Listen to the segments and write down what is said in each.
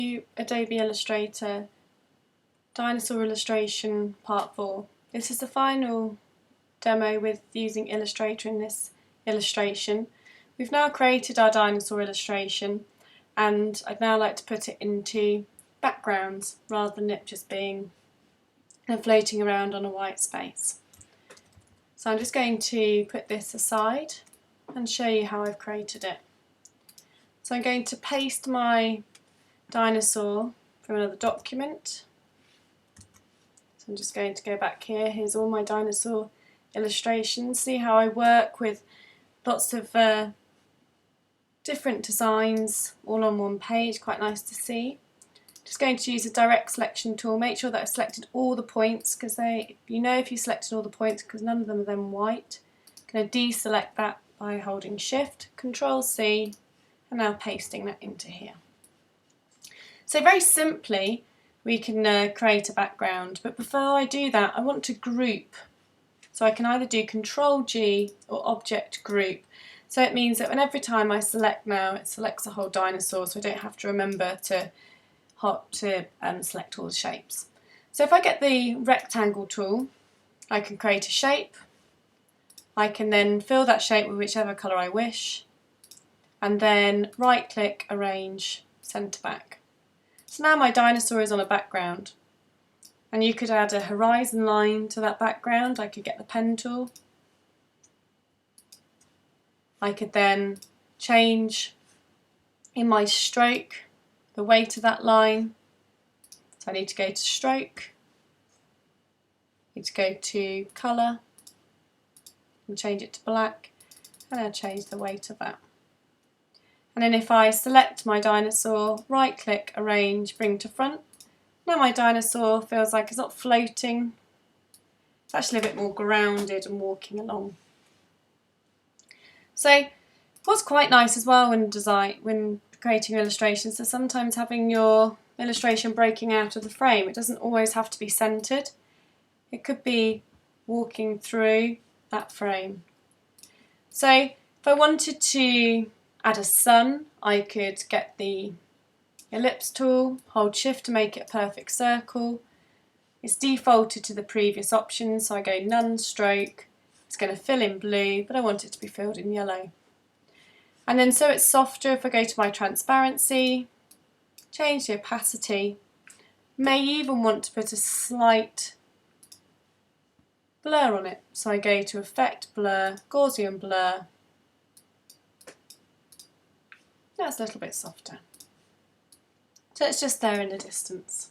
Adobe Illustrator Dinosaur Illustration Part 4. This is the final demo with using Illustrator in this illustration. We've now created our dinosaur illustration and I'd now like to put it into backgrounds rather than it just being floating around on a white space. So I'm just going to put this aside and show you how I've created it. So I'm going to paste my dinosaur from another document. So I'm just going to go back here. Here's all my dinosaur illustrations. See how I work with lots of different designs all on one page. Quite nice to see. Just going to use a direct selection tool. Make sure that I've selected all the points, because you know if you selected all the points, because none of them are then white. I'm going to deselect that by holding Shift, Control C, and now pasting that into here. So very simply we can create a background, but before I do that I want to group. So I can either do Control G or Object Group. So it means that every time I select now, it selects a whole dinosaur, so I don't have to remember to select all the shapes. So if I get the rectangle tool, I can create a shape. I can then fill that shape with whichever colour I wish, and then right click, arrange, centre back. So now my dinosaur is on a background, and you could add a horizon line to that background. I could get the pen tool. I could then change in my stroke the weight of that line. So I need to go to stroke, need to go to colour and change it to black, and I'll change the weight of that. And then if I select my dinosaur, right click, arrange, bring to front, now my dinosaur feels like it's not floating, it's actually a bit more grounded and walking along. So what's quite nice as well when creating illustrations is sometimes having your illustration breaking out of the frame. It doesn't always have to be centred, it could be walking through that frame. So if I wanted to add a sun, I could get the ellipse tool, hold Shift to make it a perfect circle. It's defaulted to the previous options, so I go none stroke. It's going to fill in blue, but I want it to be filled in yellow. And then so it's softer, if I go to my transparency, change the opacity, may even want to put a slight blur on it. So I go to Effect, Blur, Gaussian Blur. That's a little bit softer. So it's just there in the distance.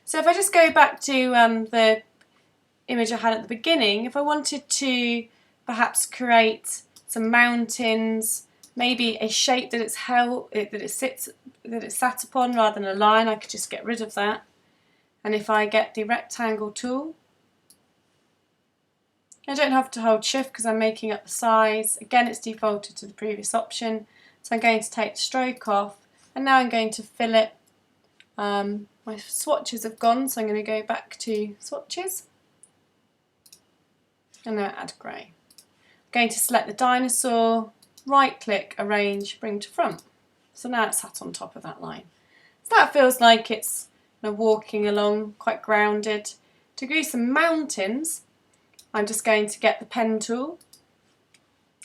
So if I just go back to the image I had at the beginning, if I wanted to perhaps create some mountains, maybe a shape that it's sat upon rather than a line, I could just get rid of that. And if I get the rectangle tool, I don't have to hold Shift because I'm making up the size. Again, it's defaulted to the previous option. So I'm going to take the stroke off, and now I'm going to fill it. My swatches have gone, so I'm going to go back to swatches, and now add grey. I'm going to select the dinosaur, right click, arrange, bring to front. So now it's sat on top of that line. So that feels like it's walking along, quite grounded. To do some mountains, I'm just going to get the pen tool,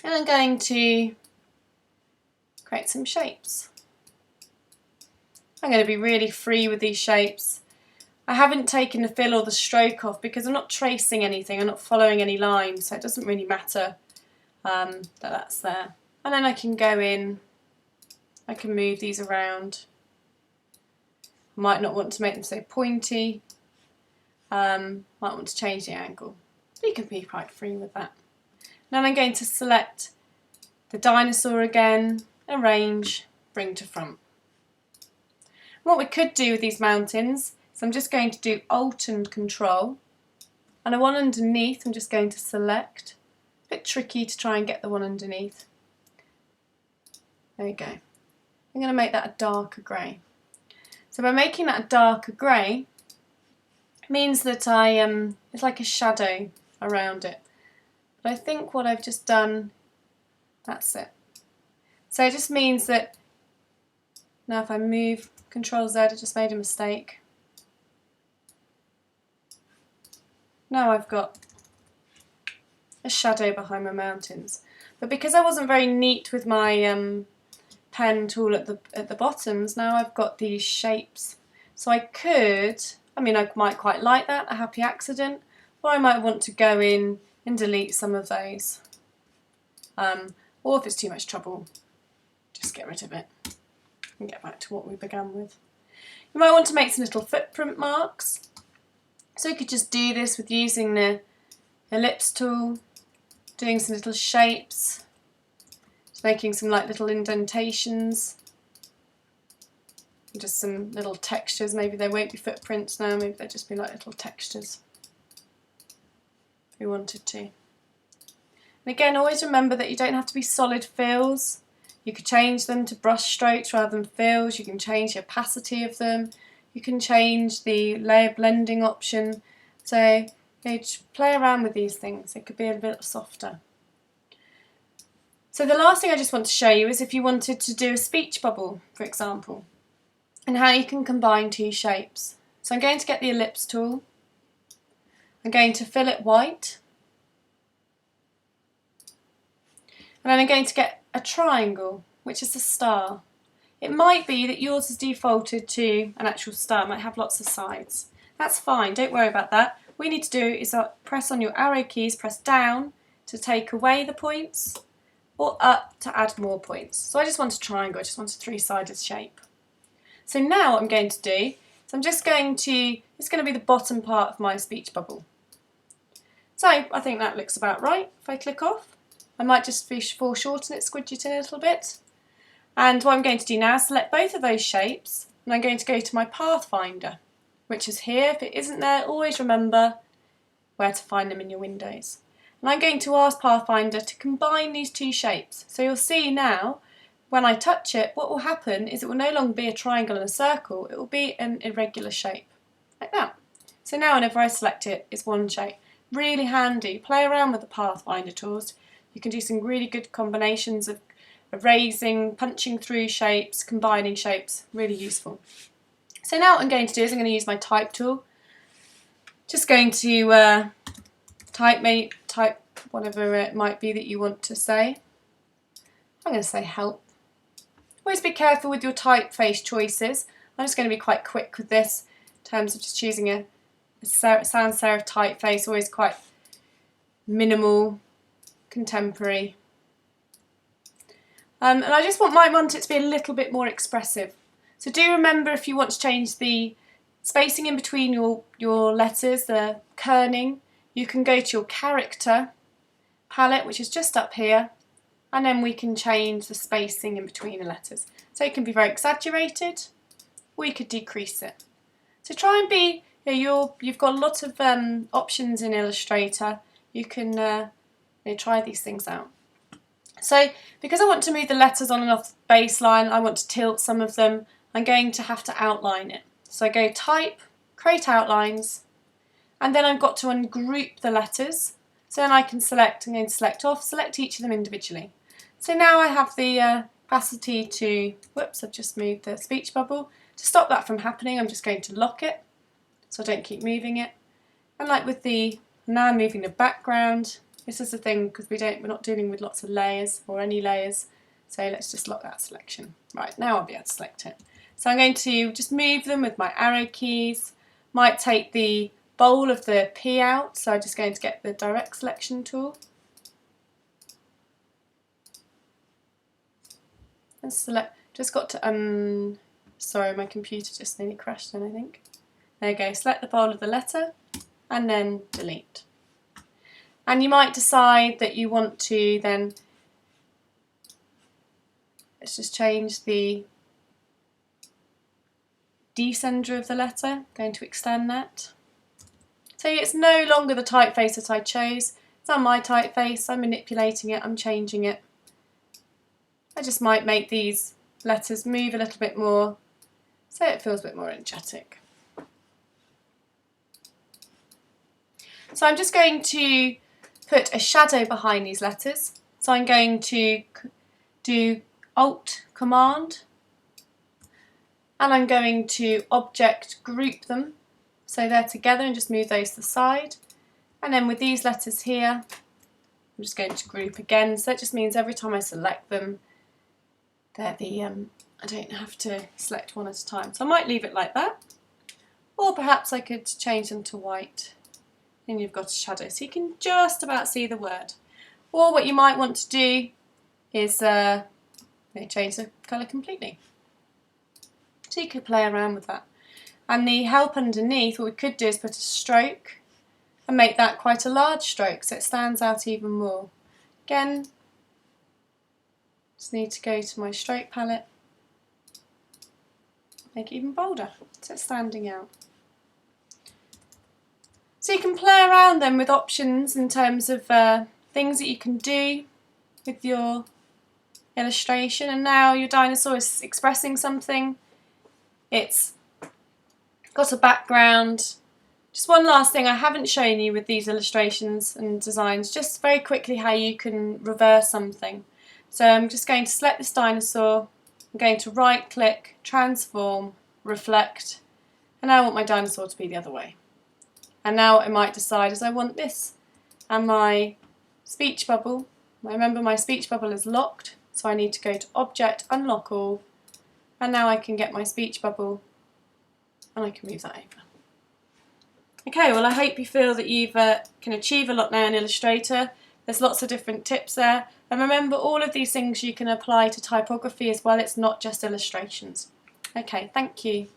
and I'm going to create some shapes. I'm going to be really free with these shapes. I haven't taken the fill or the stroke off because I'm not tracing anything, I'm not following any lines, so it doesn't really matter that that's there. And then I can go in, I can move these around. I might not want to make them so pointy, might want to change the angle. You can be quite free with that. Then I'm going to select the dinosaur again, arrange, bring to front. What we could do with these mountains is I'm just going to do Alt and Control, and the one underneath I'm just going to select. A bit tricky to try and get the one underneath. There we go. I'm going to make that a darker grey. So by making that a darker grey, it means that it's like a shadow around it. But I think what I've just done, that's it. So it just means that now if I move Control Z, I just made a mistake. Now I've got a shadow behind my mountains. But because I wasn't very neat with my pen tool at the bottoms, now I've got these shapes. So I could, I mean, I might quite like that, a happy accident, or I might want to go in and delete some of those. Or if it's too much trouble, just get rid of it and get back to what we began with. You might want to make some little footprint marks. So you could just do this with using the ellipse tool, doing some little shapes, just making some like little indentations, and just some little textures. Maybe they won't be footprints now, maybe they'll just be like little textures if you wanted to. And again, always remember that you don't have to be solid fills. You could change them to brush strokes rather than fills. You can change the opacity of them. You can change the layer blending option. So just play around with these things. It could be a bit softer. So the last thing I just want to show you is if you wanted to do a speech bubble, for example, and how you can combine two shapes. So I'm going to get the ellipse tool. I'm going to fill it white. And then I'm going to get a triangle, which is a star. It might be that yours is defaulted to an actual star, it might have lots of sides. That's fine, don't worry about that. What you need to do is press on your arrow keys, press down to take away the points, or up to add more points. So I just want a triangle, I just want a three-sided shape. So now what I'm going to do is I'm just going to, it's going to be the bottom part of my speech bubble. So I think that looks about right. If I click off, I might just foreshorten it, squidge it in a little bit. And what I'm going to do now is select both of those shapes, and I'm going to go to my Pathfinder, which is here. If it isn't there, always remember where to find them in your windows. And I'm going to ask Pathfinder to combine these two shapes. So you'll see now, when I touch it, what will happen is it will no longer be a triangle and a circle, it will be an irregular shape, like that. So now whenever I select it, it's one shape. Really handy. Play around with the Pathfinder tools. You can do some really good combinations of erasing, punching through shapes, combining shapes, really useful. So now what I'm going to do is I'm going to use my type tool. Just going to type whatever it might be that you want to say. I'm going to say help. Always be careful with your typeface choices. I'm just going to be quite quick with this in terms of just choosing a sans serif typeface, always quite minimal, contemporary. And I just might want it to be a little bit more expressive. So do remember, if you want to change the spacing in between your letters, the kerning, you can go to your character palette, which is just up here, and then we can change the spacing in between the letters. So it can be very exaggerated, or you could decrease it. So try and be, you've got a lot of options in Illustrator. You can try these things out. So because I want to move the letters on and off the baseline, I want to tilt some of them, I'm going to have to outline it. So I go Type, Create Outlines, and then I've got to ungroup the letters. So then I can select, I'm going to select off, select each of them individually. So now I have the capacity to, whoops, I've just moved the speech bubble. To stop that from happening, I'm just going to lock it, so I don't keep moving it. And like with now I'm moving the background. This is the thing, because we're not dealing with lots of layers or any layers. So let's just lock that selection. Right, now I'll be able to select it. So I'm going to just move them with my arrow keys. Might take the bowl of the P out, so I'm just going to get the direct selection tool. And select, just got to, sorry, my computer just nearly crashed then, I think. There you go, select the bowl of the letter and then delete. And you might decide that you want to then, let's just change the descender of the letter, going to extend that. So it's no longer the typeface that I chose, it's on my typeface, I'm manipulating it, I'm changing it. I just might make these letters move a little bit more so it feels a bit more energetic. So I'm just going to put a shadow behind these letters. So I'm going to do Alt Command and I'm going to object group them so they're together and just move those to the side. And then with these letters here, I'm just going to group again, so that just means every time I select them, they're I don't have to select one at a time. So I might leave it like that, or perhaps I could change them to white, and you've got a shadow, so you can just about see the word. Or what you might want to do is change the colour completely. So you could play around with that. And the help underneath, what we could do is put a stroke and make that quite a large stroke so it stands out even more. Again, just need to go to my stroke palette, make it even bolder so it's standing out. So you can play around then with options in terms of things that you can do with your illustration, and now your dinosaur is expressing something. It's got a background. Just one last thing I haven't shown you with these illustrations and designs, just very quickly how you can reverse something. So I'm just going to select this dinosaur, I'm going to right click, transform, reflect, and now I want my dinosaur to be the other way. And now what I might decide is I want this. And my speech bubble, remember my speech bubble is locked, so I need to go to Object, Unlock All, and now I can get my speech bubble and I can move that over. Okay, well I hope you feel that you can achieve a lot now in Illustrator. There's lots of different tips there. And remember, all of these things you can apply to typography as well, it's not just illustrations. Okay, thank you.